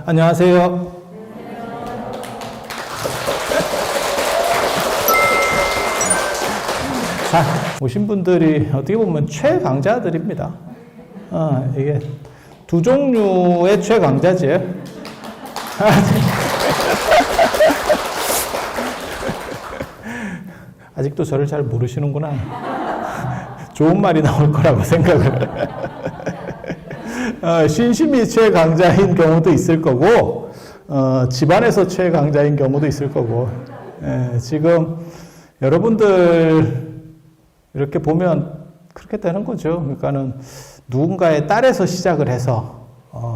안녕하세요. 자, 오신 분들이 어떻게 보면 최강자들입니다. 이게 두 종류의 최강자지. 아직도 저를 잘 모르시는구나. 좋은 말이 나올 거라고 생각을. 신심이 최강자인 경우도 있을 거고, 집안에서 최강자인 경우도 있을 거고, 지금 여러분들 이렇게 보면 그렇게 되는 거죠. 그러니까는 누군가의 딸에서 시작을 해서,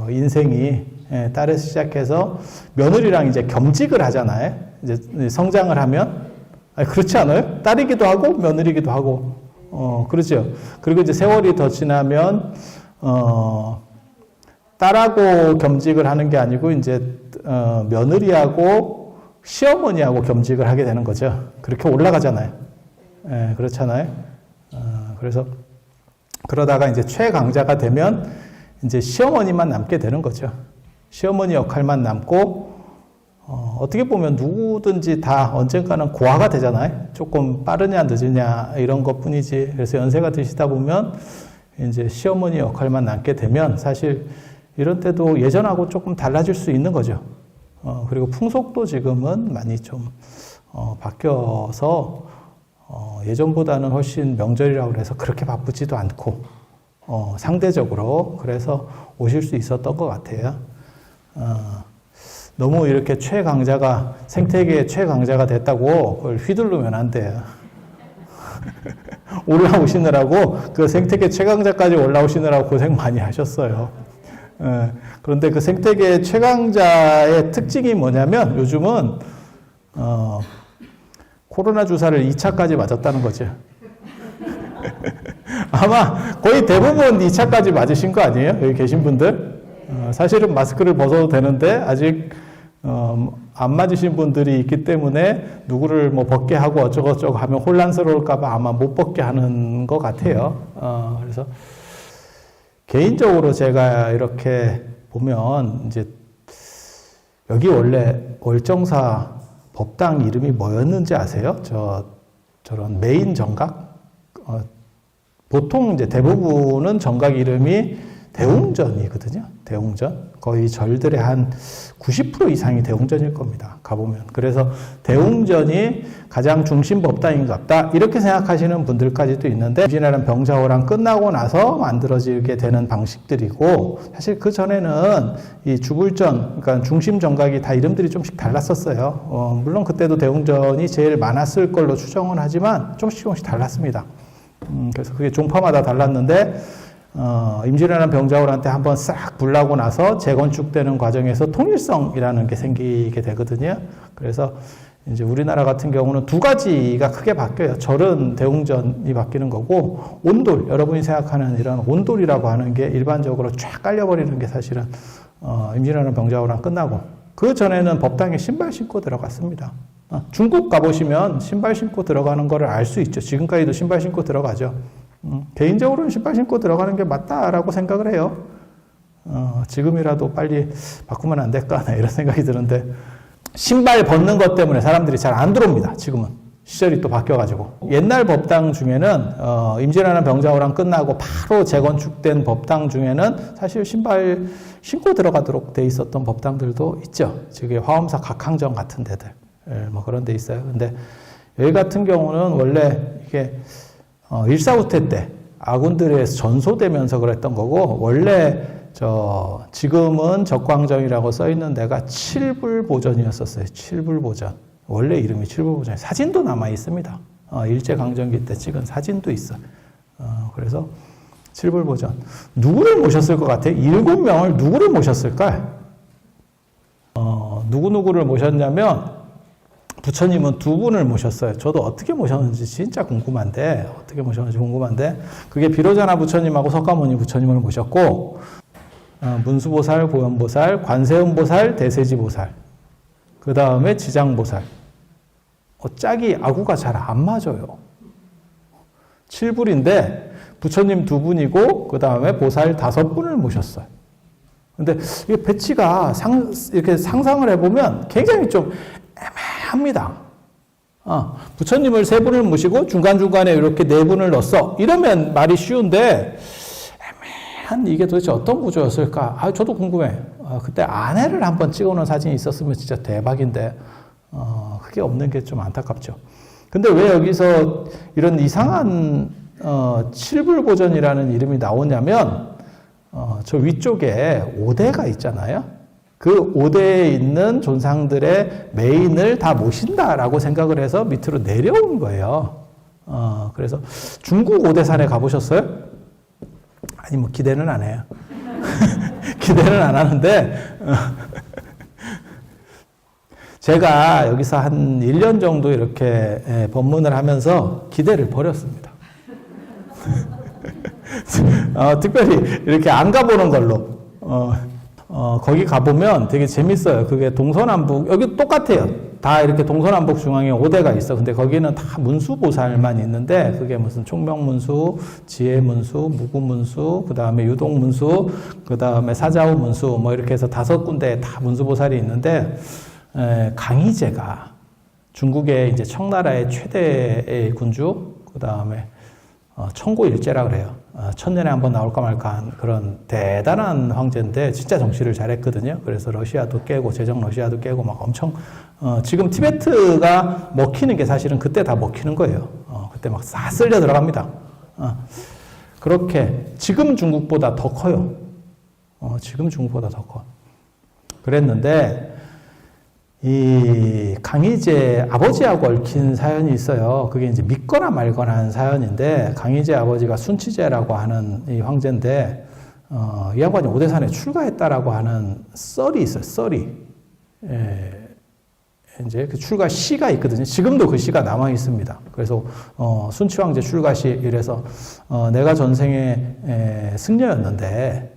인생이 딸에서 시작해서 며느리랑 이제 겸직을 하잖아요. 이제 성장을 하면. 그렇지 않아요? 딸이기도 하고 며느리기도 하고, 그렇죠. 그리고 이제 세월이 더 지나면, 딸하고 겸직을 하는 게 아니고, 이제, 며느리하고 시어머니하고 겸직을 하게 되는 거죠. 그렇게 올라가잖아요. 그렇잖아요. 그래서, 그러다가 이제 최강자가 되면, 이제 시어머니만 남게 되는 거죠. 시어머니 역할만 남고, 어떻게 보면 누구든지 다 언젠가는 고아가 되잖아요. 조금 빠르냐 늦으냐 이런 것 뿐이지. 그래서 연세가 드시다 보면 이제 시어머니 역할만 남게 되면 사실 이런 때도 예전하고 조금 달라질 수 있는 거죠. 그리고 풍속도 지금은 많이 좀 바뀌어서 예전보다는 훨씬 명절이라고 해서 그렇게 바쁘지도 않고 상대적으로 그래서 오실 수 있었던 것 같아요. 너무 이렇게 최강자가 생태계의 최강자가 됐다고 그걸 휘두르면 안 돼요. 올라오시느라고 그 생태계 최강자까지 올라오시느라고 고생 많이 하셨어요. 그런데 그 생태계 최강자의 특징이 뭐냐면 요즘은 코로나 주사를 2차까지 맞았다는 거죠. 아마 거의 대부분 2차까지 맞으신 거 아니에요? 여기 계신 분들? 사실은 마스크를 벗어도 되는데 아직 안 맞으신 분들이 있기 때문에 누구를 뭐 벗게 하고 어쩌고저쩌고 하면 혼란스러울까봐 아마 못 벗게 하는 것 같아요. 그래서 개인적으로 제가 이렇게 보면 이제 여기 원래 월정사 법당 이름이 뭐였는지 아세요? 저런 메인 정각? 보통 이제 대부분은 정각 이름이 대웅전이거든요. 대웅전. 거의 절들의 한 90% 이상이 대웅전일 겁니다. 가보면. 그래서 대웅전이 가장 중심 법당인갑다. 이렇게 생각하시는 분들까지도 있는데, 임진왜란 병자호란 끝나고 나서 만들어지게 되는 방식들이고, 사실 그 전에는 이 주불전, 그러니까 중심 정각이 다 이름들이 좀씩 달랐었어요. 물론 그때도 대웅전이 제일 많았을 걸로 추정은 하지만 조금씩 달랐습니다. 그래서 그게 종파마다 달랐는데, 임진왜란 병자호란 때 한번 싹 불나고 나서 재건축되는 과정에서 통일성이라는 게 생기게 되거든요. 그래서 이제 우리나라 같은 경우는 두 가지가 크게 바뀌어요. 절은 대웅전이 바뀌는 거고, 온돌, 여러분이 생각하는 이런 온돌이라고 하는 게 일반적으로 쫙 깔려버리는 게 사실은, 임진왜란 병자호란 끝나고, 그 전에는 법당에 신발 신고 들어갔습니다. 중국 가보시면 신발 신고 들어가는 거를 알 수 있죠. 지금까지도 신발 신고 들어가죠. 개인적으로는 신발 신고 들어가는 게 맞다라고 생각을 해요. 지금이라도 빨리 바꾸면 안 될까? 이런 생각이 드는데, 신발 벗는 것 때문에 사람들이 잘 안 들어옵니다. 지금은. 시절이 또 바뀌어가지고. 옛날 법당 중에는, 임진왜란 병자호란 끝나고 바로 재건축된 법당 중에는 사실 신발 신고 들어가도록 돼 있었던 법당들도 있죠. 지금 화엄사 각항전 같은 데들. 뭐 그런 데 있어요. 근데 여기 같은 경우는 원래 이게 일사후퇴 때 아군들에 의해서 전소되면서 그랬던 거고, 원래 지금은 적광정이라고 써 있는 데가 칠불보전이었었어요. 칠불보전. 원래 이름이 칠불보전. 사진도 남아 있습니다. 일제강점기 때 찍은 사진도 있어. 그래서 칠불보전. 누구를 모셨을 것 같아요? 7명을 누구를 모셨을까요? 누구를 모셨냐면, 부처님은 두 분을 모셨어요. 저도 어떻게 모셨는지 진짜 궁금한데, 그게 비로자나 부처님하고 석가모니 부처님을 모셨고, 문수보살, 보현보살, 관세음보살, 대세지보살, 그 다음에 지장보살. 짝이 아구가 잘 안 맞아요. 7불인데 부처님 2분이고 그 다음에 보살 5분을 모셨어요. 근데 이 배치가 이렇게 상상을 해보면 굉장히 좀 애매합니다. 부처님을 세 분을 모시고 중간중간에 이렇게 네 분을 넣었어. 이러면 말이 쉬운데, 애매한 이게 도대체 어떤 구조였을까? 저도 궁금해. 그때 아내를 한번 찍어놓은 사진이 있었으면 진짜 대박인데, 그게 없는 게 좀 안타깝죠. 근데 왜 여기서 이런 이상한, 칠불보전이라는 이름이 나오냐면, 저 위쪽에 5대가 있잖아요. 그 5대에 있는 존상들의 메인을 다 모신다라고 생각을 해서 밑으로 내려온 거예요. 그래서 중국 5대산에 가보셨어요? 아니, 뭐, 기대는 안 해요. 기대는 안 하는데, 제가 여기서 한 1년 정도 이렇게 법문을 하면서 기대를 버렸습니다. 특별히 이렇게 안 가보는 걸로. 거기 가보면 되게 재밌어요. 그게 동서남북, 여기 똑같아요. 다 이렇게 동서남북 중앙에 5대가 있어. 근데 거기는 다 문수보살만 있는데, 그게 무슨 총명문수, 지혜문수, 무구문수, 그 다음에 유동문수, 그 다음에 사자후문수, 뭐 이렇게 해서 5군데에 다 문수보살이 있는데, 강희제가 중국의 이제 청나라의 최대의 군주, 그 다음에 청고일제라 그래요. 천년에 한번 나올까 말까한 그런 대단한 황제인데 진짜 정치를 잘했거든요. 그래서 러시아도 깨고 제정 러시아도 깨고 막 엄청 지금 티베트가 먹히는 게 사실은 그때 다 먹히는 거예요. 그때 막 싹 쓸려 들어갑니다. 그렇게 지금 중국보다 더 커요. 지금 중국보다 더 커. 그랬는데 이 강희제 아버지하고 얽힌 사연이 있어요. 그게 이제 믿거나 말거나 하는 사연인데, 강희제 아버지가 순치제라고 하는 이 황제인데, 이 양반이 오대산에 출가했다라고 하는 썰이 있어요. 썰이. 이제 그 출가 시가 있거든요. 지금도 그 시가 남아 있습니다. 그래서 순치 황제 출가시 이래서 내가 전생에 승려였는데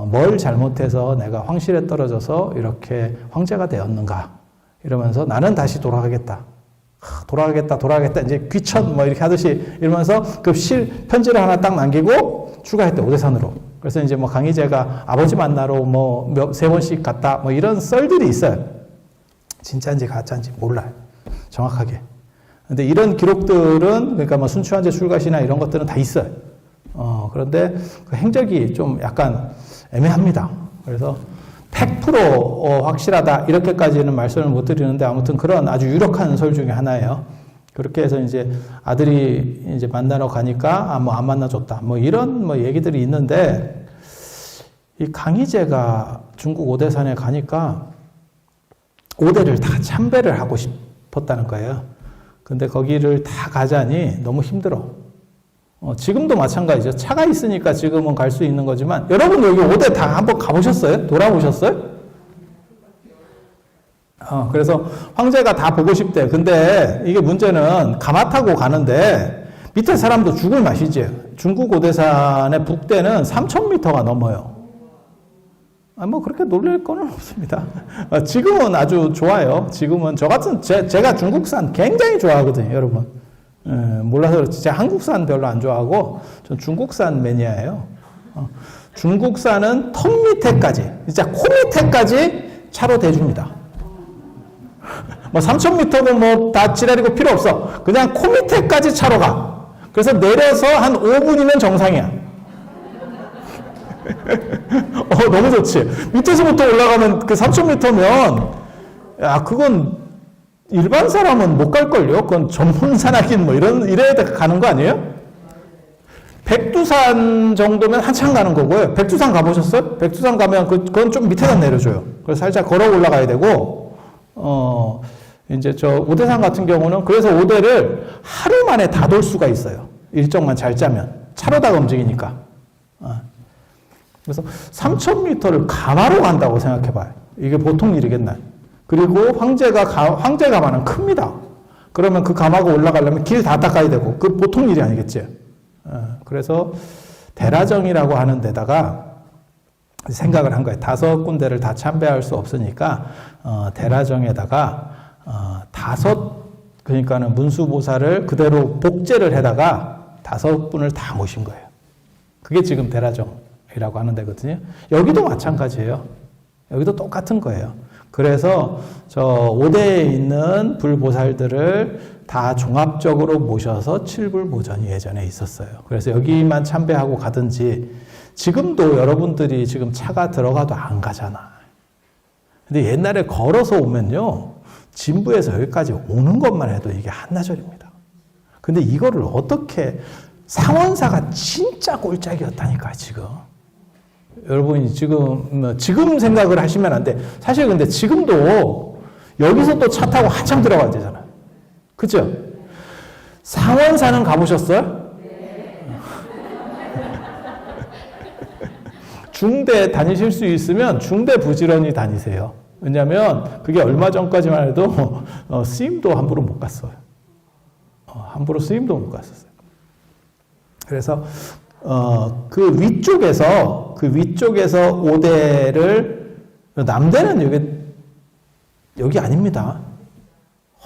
뭘 잘못해서 내가 황실에 떨어져서 이렇게 황제가 되었는가 이러면서 나는 다시 돌아가겠다. 돌아가겠다. 이제 귀천 뭐 이렇게 하듯이 이러면서 그 편지를 하나 딱 남기고 출가했대, 오대산으로. 그래서 이제 뭐 강희제가 아버지 만나러 뭐 3번씩 갔다 뭐 이런 썰들이 있어요. 진짜인지 가짜인지 몰라요. 정확하게. 근데 이런 기록들은 그러니까 뭐 순추환제 출가시나 이런 것들은 다 있어요. 그런데 그 행적이 좀 약간 애매합니다. 그래서 100% 확실하다 이렇게까지는 말씀을 못 드리는데 아무튼 그런 아주 유력한 설 중에 하나예요. 그렇게 해서 이제 아들이 이제 만나러 가니까 뭐 안 만나줬다 뭐 이런 뭐 얘기들이 있는데, 이 강희제가 중국 오대산에 가니까 5대를 다 참배를 하고 싶었다는 거예요. 근데 거기를 다 가자니 너무 힘들어. 지금도 마찬가지죠. 차가 있으니까 지금은 갈 수 있는 거지만, 여러분 여기 5대 다 한번 가보셨어요? 돌아보셨어요? 그래서 황제가 다 보고 싶대. 근데 이게 문제는 가마 타고 가는데 밑에 사람도 죽을 맛이지. 중국 오대산의 북대는 3,000m가 넘어요. 뭐 그렇게 놀랄 거는 없습니다. 지금은 아주 좋아요. 지금은 저 같은 제가 중국산 굉장히 좋아하거든요, 여러분. 몰라서 그렇지. 제가 한국산 별로 안 좋아하고 전 중국산 매니아예요. 중국산은 턱 밑에까지, 진짜 코 밑에까지 차로 대줍니다. 뭐 3,000m는 뭐 다 지랄이고 필요 없어. 그냥 코 밑에까지 차로 가. 그래서 내려서 한 5분이면 정상이야. 너무 좋지. 밑에서부터 올라가면 그 3,000m면, 야, 그건 일반 사람은 못 갈걸요? 그건 전문산악인 뭐 이래야 가는 거 아니에요? 백두산 정도면 한참 가는 거고요. 백두산 가보셨어요? 백두산 가면 그건 좀 밑에다 내려줘요. 그래서 살짝 걸어 올라가야 되고, 이제 저 오대산 같은 경우는 그래서 오대를 하루 만에 다 돌 수가 있어요. 일정만 잘 짜면. 차로다가 움직이니까. 그래서 3,000m를 가마로 간다고 생각해봐요. 이게 보통 일이겠나요? 그리고 황제 가마는 큽니다. 그러면 그 가마가 올라가려면 길 다 닦아야 되고, 그 보통 일이 아니겠지. 그래서 대라정이라고 하는 데다가 생각을 한 거예요. 5군데를 다 참배할 수 없으니까 대라정에다가 5, 그러니까는 문수보살을 그대로 복제를 해다가 5분을 다 모신 거예요. 그게 지금 대라정이라고 보살이라고 하는 데거든요. 여기도 마찬가지예요. 여기도 똑같은 거예요. 그래서 저 5대에 있는 불보살들을 다 종합적으로 모셔서 칠불보전이 예전에 있었어요. 그래서 여기만 참배하고 가든지 지금도 여러분들이 지금 차가 들어가도 안 가잖아. 근데 옛날에 걸어서 오면요. 진부에서 여기까지 오는 것만 해도 이게 한나절입니다. 근데 이거를 어떻게 상원사가 진짜 꼴짝이었다니까 지금. 여러분이 지금 생각을 하시면 안 돼. 사실 근데 지금도 여기서 또 차 타고 한참 들어가야 되잖아요. 그죠? 상원사는 가보셨어요? 중대 다니실 수 있으면 중대 부지런히 다니세요. 왜냐하면 그게 얼마 전까지만 해도 스님도 함부로 못 갔어요. 함부로 스님도 못 갔었어요. 그래서 그 위쪽에서 5대를 남대는 여기 아닙니다.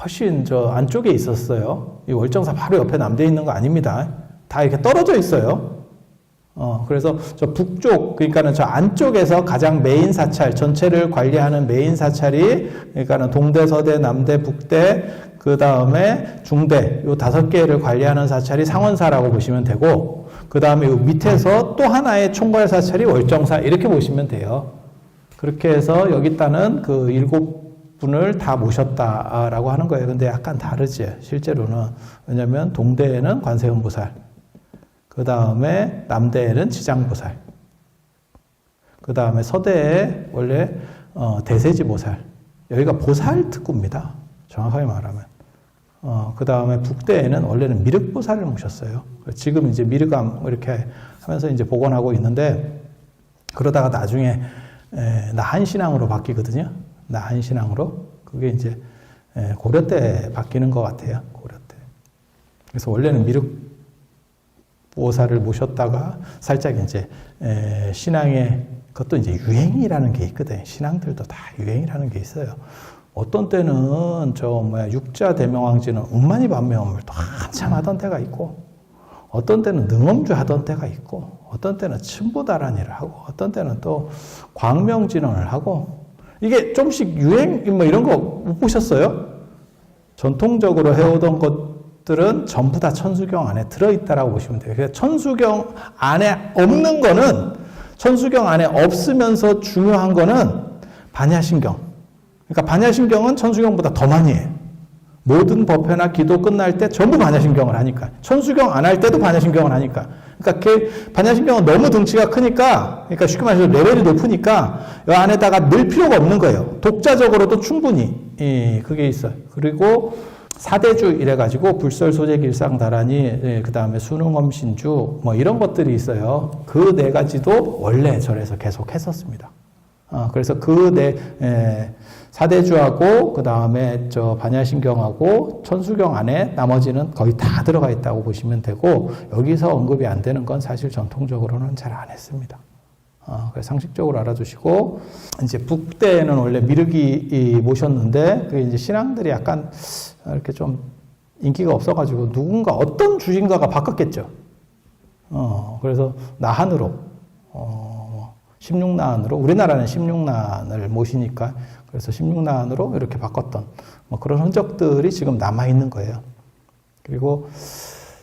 훨씬 저 안쪽에 있었어요. 이 월정사 바로 옆에 남대에 있는 거 아닙니다. 다 이렇게 떨어져 있어요. 그래서 저 북쪽, 그러니까는 저 안쪽에서 가장 메인 사찰, 전체를 관리하는 메인 사찰이, 그러니까는 동대, 서대, 남대, 북대, 그 다음에 중대, 요 5개를 관리하는 사찰이 상원사라고 보시면 되고, 그 다음에 요 밑에서 또 하나의 총괄 사찰이 월정사, 이렇게 보시면 돼요. 그렇게 해서 여기 있다는 그 7분을 다 모셨다라고 하는 거예요. 근데 약간 다르지, 실제로는. 왜냐면 동대에는 관세음보살, 그 다음에 남대에는 지장보살, 그 다음에 서대에 원래 대세지보살, 여기가 보살 특구입니다. 정확하게 말하면. 그 다음에 북대에는 원래는 미륵보살을 모셨어요. 지금 이제 미륵암 이렇게 하면서 이제 복원하고 있는데, 그러다가 나중에 나한신앙으로 바뀌거든요. 나한신앙으로. 그게 이제 고려 때 바뀌는 것 같아요. 고려 때. 그래서 원래는 미륵보살을 모셨다가 살짝 이제 신앙의 그것도 이제 유행이라는 게 있거든. 신앙들도 다 유행이라는 게 있어요. 어떤 때는 육자 대명왕지는 운만이 반명을 또 한참 하던 때가 있고, 어떤 때는 능엄주 하던 때가 있고, 어떤 때는 춘보다란이를 하고, 어떤 때는 또 광명진언을 하고, 이게 좀씩 유행 이런 거 못 보셨어요? 전통적으로 해오던 것들은 전부 다 천수경 안에 들어있다라고 보시면 돼요. 그래서 천수경 안에 없는 거는, 천수경 안에 없으면서 중요한 거는 반야신경. 그러니까 반야신경은 천수경보다 더 많이 해요. 모든 법회나 기도 끝날 때 전부 반야신경을 하니까. 천수경 안 할 때도 반야신경을 하니까. 그러니까 반야신경은 너무 등치가 크니까, 그러니까 쉽게 말해서 레벨이 높으니까 이 안에다가 넣을 필요가 없는 거예요. 독자적으로도 충분히 그게 있어요. 그리고 사대주 이래가지고 불설 소재 길상 다란이, 그 다음에 수능엄신주 이런 것들이 있어요. 그 4가지도 원래 절에서 계속 했었습니다. 그래서 사대주하고 그 다음에 반야신경하고 천수경 안에 나머지는 거의 다 들어가 있다고 보시면 되고, 여기서 언급이 안 되는 건 사실 전통적으로는 잘 안 했습니다. 그래서 상식적으로 알아두시고, 이제 북대에는 원래 미륵이 모셨는데, 그게 이제 신앙들이 약간 이렇게 좀 인기가 없어가지고 누군가 어떤 주신가가 바꿨겠죠. 그래서 나한으로, 16나한으로, 우리나라는 16나한을 모시니까, 그래서 16나한으로 이렇게 바꿨던 그런 흔적들이 지금 남아있는 거예요. 그리고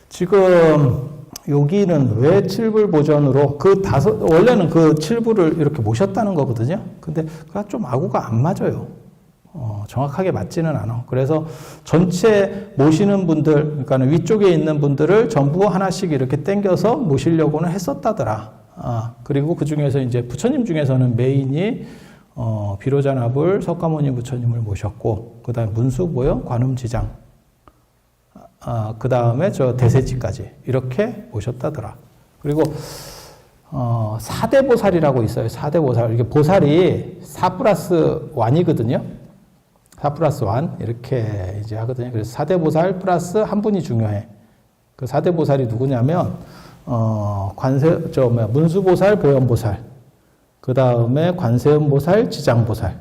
지금 여기는 왜 칠불보전으로 원래는 그 칠불을 이렇게 모셨다는 거거든요. 근데 그가 좀 아구가 안 맞아요. 정확하게 맞지는 않아. 그래서 전체 모시는 분들, 그러니까 위쪽에 있는 분들을 전부 하나씩 이렇게 땡겨서 모시려고는 했었다더라. 그리고 그 중에서 이제 부처님 중에서는 메인이 비로자나불 석가모니 부처님을 모셨고, 그 다음에 문수보영, 관음지장, 그 다음에 대세지까지 이렇게 모셨다더라. 그리고 4대보살이라고 있어요. 4대보살. 이게 보살이 4+1이거든요. 4+1 이렇게 이제 하거든요. 그래서 4대보살 플러스 한 분이 중요해. 그 4대보살이 누구냐면 문수보살, 보현보살, 그 다음에 관세음보살, 지장보살.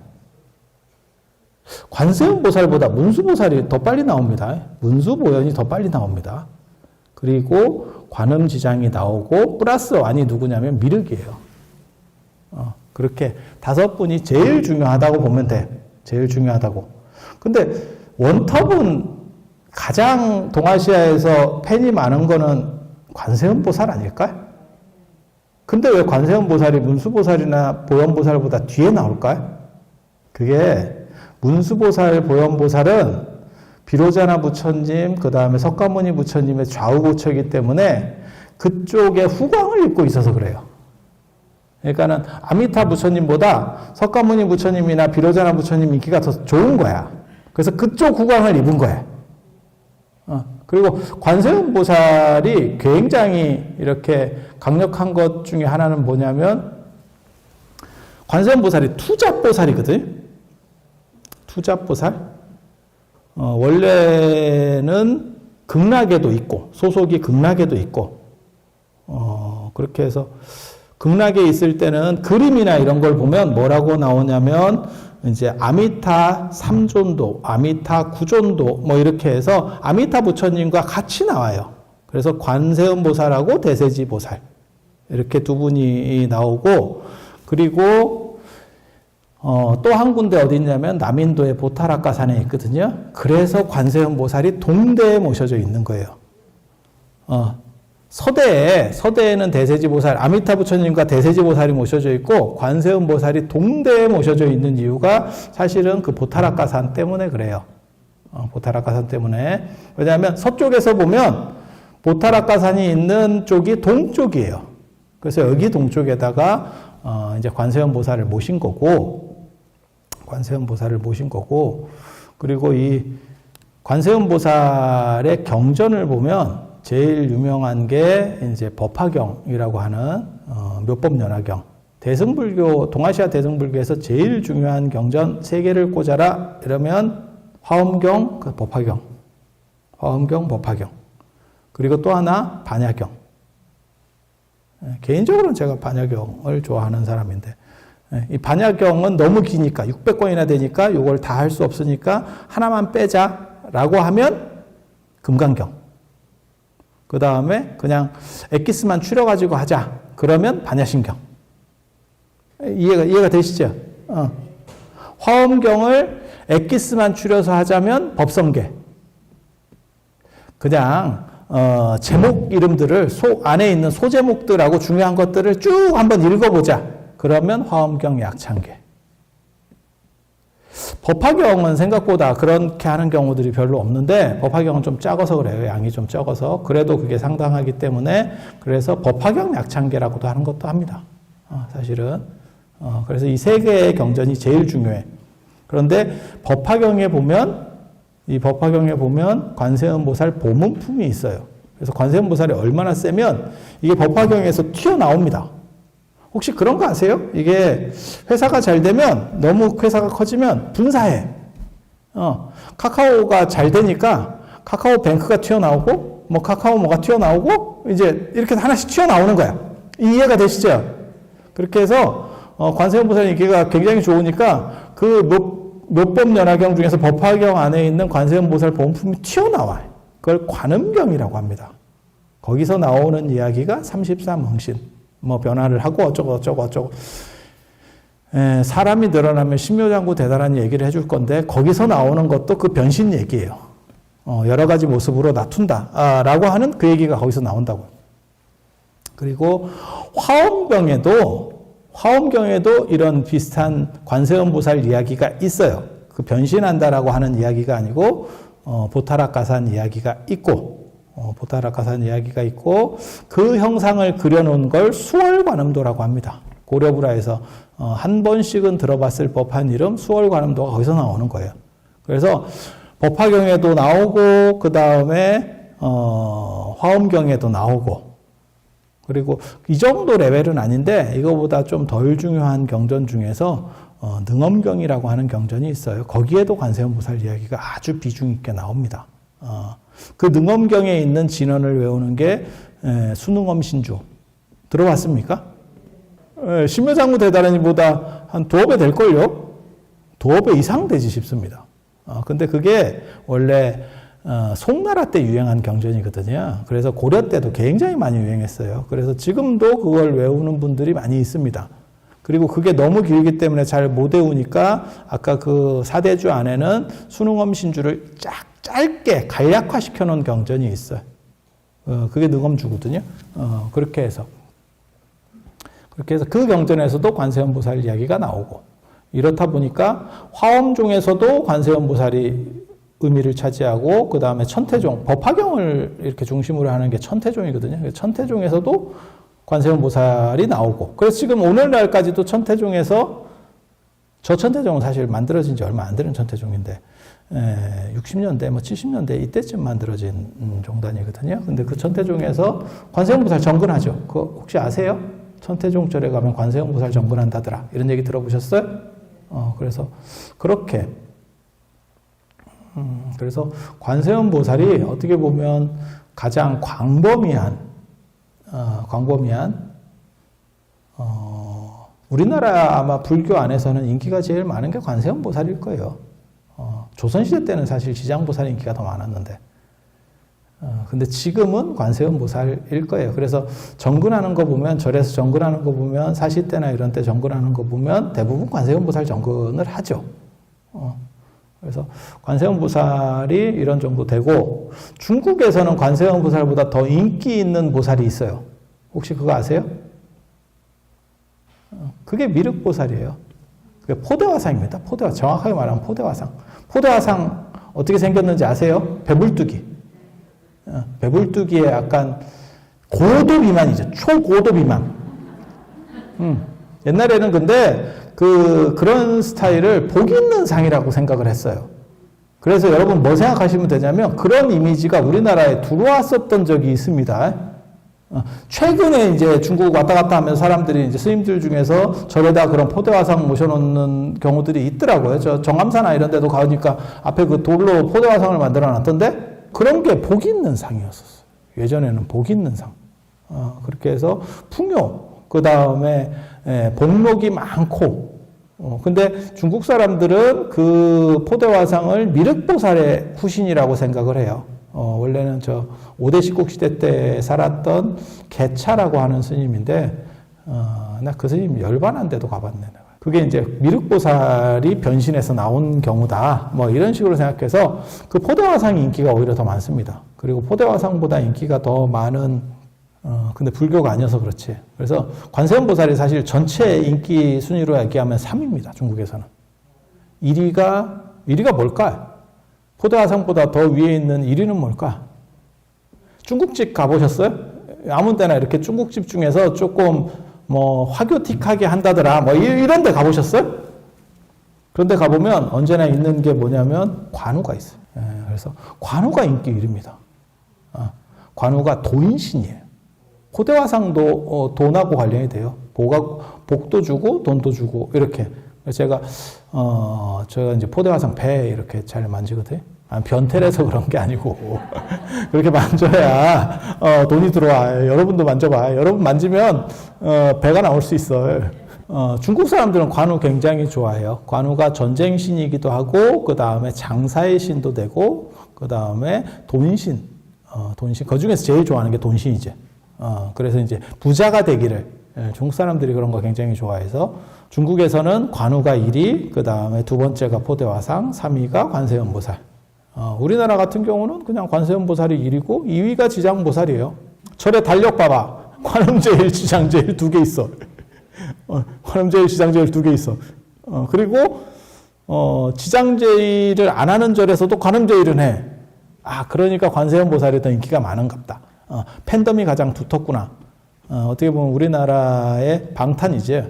관세음보살보다 문수보살이 더 빨리 나옵니다. 문수보현이 더 빨리 나옵니다. 그리고 관음지장이 나오고 플러스 완이 누구냐면 미륵이에요. 그렇게 5분이 제일 중요하다고 보면 돼. 제일 중요하다고. 근데 원톱은 가장 동아시아에서 팬이 많은 거는 관세음보살 아닐까? 근데 왜 관세음보살이 문수보살이나 보현보살보다 뒤에 나올까요? 그게 문수보살, 보현보살은 비로자나 부처님, 그 다음에 석가모니 부처님의 좌우고처이기 때문에 그쪽에 후광을 입고 있어서 그래요. 그러니까는 아미타 부처님보다 석가모니 부처님이나 비로자나 부처님 인기가 더 좋은 거야. 그래서 그쪽 후광을 입은 거야. 그리고 관세음보살이 굉장히 이렇게 강력한 것 중에 하나는 뭐냐면 관세음보살이 투잡보살이거든. 투잡보살. 원래는 극락에도 있고 소속이 극락에도 있고 그렇게 해서 극락에 있을 때는 그림이나 이런 걸 보면 뭐라고 나오냐면 이제 아미타 3존도, 아미타 9존도 뭐 이렇게 해서 아미타 부처님과 같이 나와요. 그래서 관세음보살하고 대세지보살 이렇게 두 분이 나오고 그리고 또 한 군데 어디 있냐면 남인도의 보타라카산에 있거든요. 그래서 관세음보살이 동대에 모셔져 있는 거예요. 서대에는 대세지보살, 아미타 부처님과 대세지보살이 모셔져 있고 관세음보살이 동대에 모셔져 있는 이유가 사실은 그 보타라카산 때문에 그래요. 보타라카산 때문에. 왜냐하면 서쪽에서 보면 보타라카산이 있는 쪽이 동쪽이에요. 그래서 여기 동쪽에다가 이제 관세음보살을 모신 거고, 그리고 이 관세음보살의 경전을 보면 제일 유명한 게 이제 법화경이라고 하는 묘법연화경. 대승불교, 동아시아 대승불교에서 제일 중요한 경전 3개를 꽂아라 이러면 화엄경, 법화경. 화엄경, 법화경. 그리고 또 하나 반야경. 개인적으로는 제가 반야경을 좋아하는 사람인데 이 반야경은 너무 기니까 600권이나 되니까 이걸 다 할 수 없으니까 하나만 빼자라고 하면 금강경. 그 다음에 그냥 엑기스만 추려가지고 하자. 그러면 반야심경. 이해가 되시죠? 화엄경을 엑기스만 추려서 하자면 법성계. 그냥 제목 이름들을 안에 있는 소제목들하고 중요한 것들을 쭉 한번 읽어보자. 그러면 화엄경 약창계. 법화경은 생각보다 그렇게 하는 경우들이 별로 없는데 법화경은 좀 작아서 그래요. 양이 좀 적어서. 그래도 그게 상당하기 때문에 그래서 법화경 약창계라고도 하는 것도 합니다. 사실은. 그래서 이 3개의 경전이 제일 중요해. 그런데 법화경에 보면 관세음보살 보문품이 있어요. 그래서 관세음보살이 얼마나 세면 이게 법화경에서 튀어나옵니다. 혹시 그런 거 아세요? 이게 회사가 잘 되면 너무 회사가 커지면 분사해. 카카오가 잘 되니까 카카오 뱅크가 튀어나오고 뭐 카카오 뭐가 튀어나오고 이제 이렇게 하나씩 튀어나오는 거야. 이해가 되시죠? 그렇게 해서 관세음보살 인기가 굉장히 좋으니까 그 묘법연화경 중에서 법화경 안에 있는 관세음보살 보문품이 튀어나와요. 그걸 관음경이라고 합니다. 거기서 나오는 이야기가 33흥신. 뭐 변화를 하고 어쩌고. 사람이 늘어나면 신묘장구 대단한 얘기를 해줄 건데 거기서 나오는 것도 그 변신 얘기예요. 여러 가지 모습으로 나툰다. 라고 하는 그 얘기가 거기서 나온다고. 그리고 화엄경에도 이런 비슷한 관세음보살 이야기가 있어요. 그 변신한다라고 하는 이야기가 아니고 보타라카산 이야기가 있고 그 형상을 그려놓은 걸 수월관음도라고 합니다. 고려불화에서 한 번씩은 들어봤을 법한 이름 수월관음도가 거기서 나오는 거예요. 그래서 법화경에도 나오고 그 다음에 화엄경에도 나오고 그리고 이 정도 레벨은 아닌데 이거보다 좀 덜 중요한 경전 중에서 능엄경이라고 하는 경전이 있어요. 거기에도 관세음보살 이야기가 아주 비중 있게 나옵니다. 그 능엄경에 있는 진언을 외우는 게 수능엄신주 들어봤습니까? 신묘장구 대단한이보다 한 2배 될걸요? 2배 이상 되지 싶습니다. 근데 그게 원래 송나라 때 유행한 경전이거든요. 그래서 고려 때도 굉장히 많이 유행했어요. 그래서 지금도 그걸 외우는 분들이 많이 있습니다. 그리고 그게 너무 길기 때문에 잘 못 외우니까 아까 그 사대주 안에는 순응엄 신주를 짧게 간략화 시켜놓은 경전이 있어요. 그게 능엄주거든요. 그렇게 해서 그 경전에서도 관세음보살 이야기가 나오고, 이렇다 보니까 화엄종에서도 관세음보살이 의미를 차지하고, 그 다음에 천태종, 법화경을 이렇게 중심으로 하는 게 천태종이거든요. 천태종에서도 관세음보살이 나오고, 그래서 지금 오늘날까지도 천태종에서, 저 천태종은 사실 만들어진 지 얼마 안 되는 천태종인데 60년대, 70년대 이때쯤 만들어진 종단이거든요. 근데 그 천태종에서 관세음보살 정근하죠. 그거 혹시 아세요? 천태종절에 가면 관세음보살 정근한다더라. 이런 얘기 들어보셨어요? 그래서 그렇게 그래서 관세음보살이 어떻게 보면 가장 광범위한 우리나라 아마 불교 안에서는 인기가 제일 많은 게 관세음보살일 거예요. 조선시대 때는 사실 지장보살 인기가 더 많았는데, 근데 지금은 관세음보살일 거예요. 그래서 정근하는 거 보면, 절에서 정근하는 거 보면, 사시 때나 이런 때 정근하는 거 보면 대부분 관세음보살 정근을 하죠. 그래서 관세음보살이 이런 정도 되고, 중국에서는 관세음보살보다 더 인기 있는 보살이 있어요. 혹시 그거 아세요? 그게 미륵보살이에요. 그게 포대화상입니다. 정확하게 말하면 포대화상. 포대화상 어떻게 생겼는지 아세요? 배불뚝이. 배불뚝이의 약간 고도 비만이죠. 초고도 비만. 옛날에는 근데 그런 스타일을 복 있는 상이라고 생각을 했어요. 그래서 여러분 뭐 생각하시면 되냐면, 그런 이미지가 우리나라에 들어왔었던 적이 있습니다. 최근에 이제 중국 왔다 갔다 하면서 사람들이 이제 스님들 중에서 절에다 그런 포대화상 모셔놓는 경우들이 있더라고요. 저 정암사나 이런 데도 가니까 앞에 그 돌로 포대화상을 만들어 놨던데, 그런 게 복 있는 상이었었어요. 예전에는 복 있는 상. 그렇게 해서 풍요, 그 다음에 복목이 많고, 근데 중국 사람들은 그 포대화상을 미륵보살의 후신이라고 생각을 해요. 원래는 저 5대 십국시대 때 살았던 개차라고 하는 스님인데, 나 그 스님 열반한 데도 가봤네. 그게 이제 미륵보살이 변신해서 나온 경우다. 뭐 이런 식으로 생각해서 그 포대화상이 인기가 오히려 더 많습니다. 그리고 포대화상보다 인기가 더 많은, 근데 불교가 아니어서 그렇지. 그래서 관세음보살이 사실 전체 인기 순위로 얘기하면 3위입니다. 중국에서는. 1위가 뭘까? 포대화상보다 더 위에 있는 1위는 뭘까? 중국집 가보셨어요? 아무 때나 이렇게 중국집 중에서 조금 뭐 화교틱하게 한다더라, 뭐 이런 데 가보셨어요? 그런데 가보면 언제나 있는 게 뭐냐면 관우가 있어요. 그래서 관우가 인기 1위입니다. 관우가 도인신이에요. 포대화상도 돈하고 관련이 돼요. 복도 주고 돈도 주고 이렇게. 제가 이제 포대화상 배 이렇게 잘 만지거든요. 변태라서 그런 게 아니고 그렇게 만져야 돈이 들어와. 여러분도 만져봐. 여러분 만지면 배가 나올 수 있어요. 중국 사람들은 관우 굉장히 좋아해요. 관우가 전쟁신이기도 하고, 그 다음에 장사의 신도 되고, 그 다음에 돈신. 그 중에서 제일 좋아하는 게 돈신이죠. 그래서 이제 부자가 되기를, 중국 사람들이 그런 거 굉장히 좋아해서 중국에서는 관우가 1위, 그 다음에 두 번째가 포대화상, 3위가 관세음보살. 우리나라 같은 경우는 그냥 관세음보살이 1위고 2위가 지장보살이에요. 절에 달력 봐봐. 관음제일, 지장제일 2개 있어. 관음제일, 지장제일 2개 있어. 그리고 지장제일을 안 하는 절에서도 관음제일은 해. 그러니까 관세음보살이 더 인기가 많은갑다. 팬덤이 가장 두텁구나. 어떻게 보면 우리나라의 방탄이지.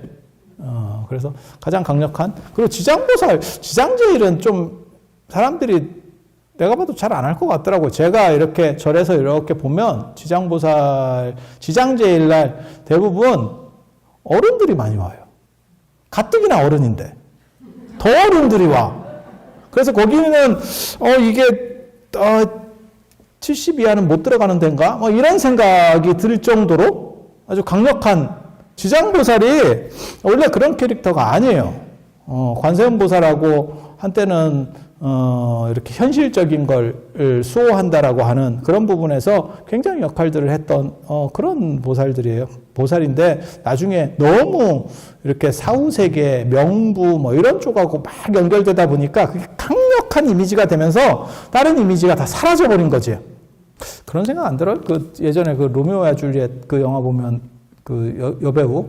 그래서 가장 강력한. 그리고 지장보살, 지장제일은 좀 사람들이 내가 봐도 잘 안 할 것 같더라고요. 제가 이렇게 절에서 이렇게 보면 지장보살, 지장제일날 대부분 어른들이 많이 와요. 가뜩이나 어른인데 더 어른들이 와. 그래서 거기는 이게 70 이하는 못 들어가는 데인가? 뭐 이런 생각이 들 정도로 아주 강력한, 지장보살이 원래 그런 캐릭터가 아니에요. 관세음보살하고 한때는 이렇게 현실적인 걸 수호한다라고 하는 그런 부분에서 굉장히 역할들을 했던 그런 보살인데 나중에 너무 이렇게 사후세계, 명부 뭐 이런 쪽하고 막 연결되다 보니까 그게 강력한 이미지가 되면서 다른 이미지가 다 사라져버린 거지. 그런 생각 안 들어요? 그 예전에 그 로미오와 줄리엣 그 영화 보면 그 여배우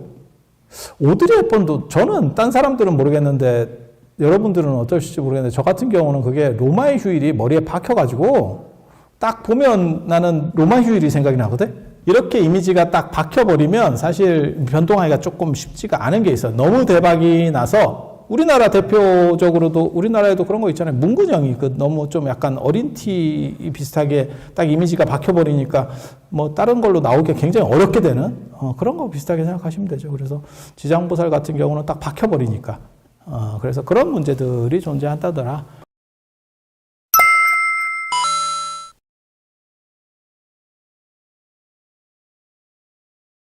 오드리 헵번도 저는 딴 사람들은 모르겠는데 여러분들은 어떠실지 모르겠는데 저 같은 경우는 그게 로마의 휴일이 머리에 박혀가지고 딱 보면 나는 로마 휴일이 생각이 나거든. 이렇게 이미지가 딱 박혀버리면 사실 변동하기가 조금 쉽지가 않은 게 있어요. 너무 대박이 나서 우리나라 대표적으로도 우리나라에도 그런 거 있잖아요. 문근영이 그 너무 좀 약간 어린 티 비슷하게 딱 이미지가 박혀버리니까 뭐 다른 걸로 나오기 굉장히 어렵게 되는 그런 거 비슷하게 생각하시면 되죠. 그래서 지장보살 같은 경우는 딱 박혀버리니까 그래서 그런 문제들이 존재한다더라.